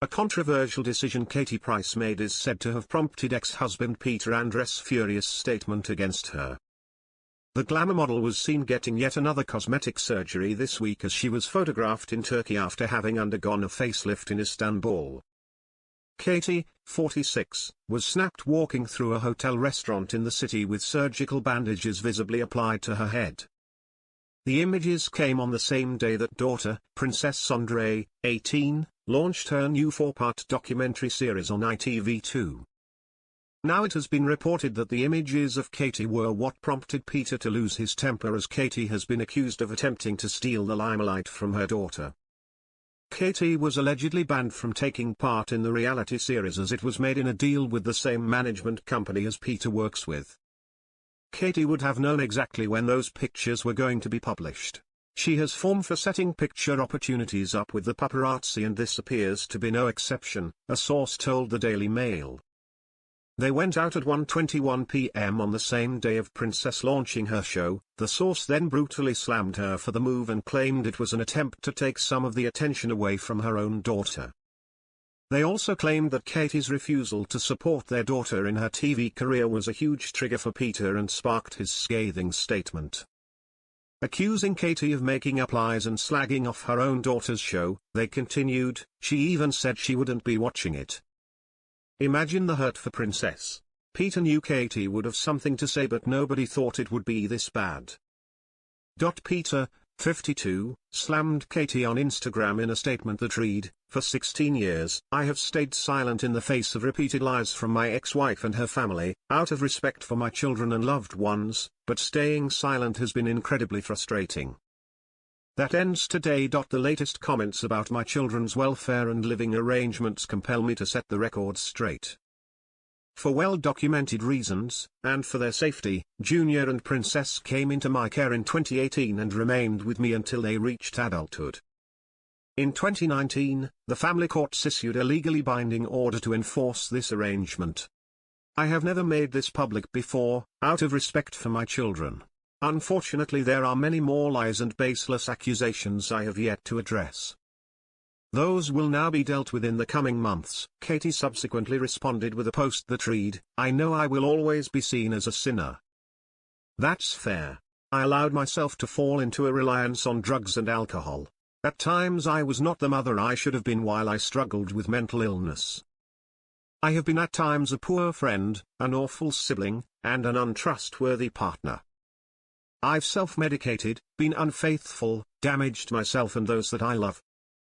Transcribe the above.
A controversial decision Katie Price made is said to have prompted ex-husband Peter Andres' furious statement against her. The glamour model was seen getting yet another cosmetic surgery this week as she was photographed in Turkey after having undergone a facelift in Istanbul. Katie, 46, was snapped walking through a hotel restaurant in the city with surgical bandages visibly applied to her head. The images came on the same day that daughter, Princess Sondre, 18, launched her new 4-part documentary series on ITV2. Now it has been reported that the images of Katie were what prompted Peter to lose his temper, as Katie has been accused of attempting to steal the limelight from her daughter. Katie was allegedly banned from taking part in the reality series as it was made in a deal with the same management company as Peter works with. Katie would have known exactly when those pictures were going to be published. She has formed for setting picture opportunities up with the paparazzi, and this appears to be no exception, a source told the Daily Mail. They went out at 1:21 p.m. on the same day of Princess launching her show. The source then brutally slammed her for the move and claimed it was an attempt to take some of the attention away from her own daughter. They also claimed that Katie's refusal to support their daughter in her TV career was a huge trigger for Peter and sparked his scathing statement. Accusing Katie of making up lies and slagging off her own daughter's show, they continued, she even said she wouldn't be watching it. Imagine the hurt for Princess. Peter knew Katie would have something to say, but nobody thought it would be this bad. Peter, 52, slammed Katie on Instagram in a statement that read, "For 16 years, I have stayed silent in the face of repeated lies from my ex-wife and her family, out of respect for my children and loved ones, but staying silent has been incredibly frustrating. That ends today. The latest comments about my children's welfare and living arrangements compel me to set the record straight. For well-documented reasons, and for their safety, Junior and Princess came into my care in 2018 and remained with me until they reached adulthood. In 2019, the family courts issued a legally binding order to enforce this arrangement. I have never made this public before, out of respect for my children. Unfortunately, there are many more lies and baseless accusations I have yet to address. Those will now be dealt with in the coming months." Katie subsequently responded with a post that read, "I know I will always be seen as a sinner. That's fair. I allowed myself to fall into a reliance on drugs and alcohol. At times I was not the mother I should have been while I struggled with mental illness. I have been at times a poor friend, an awful sibling, and an untrustworthy partner. I've self-medicated, been unfaithful, damaged myself and those that I love,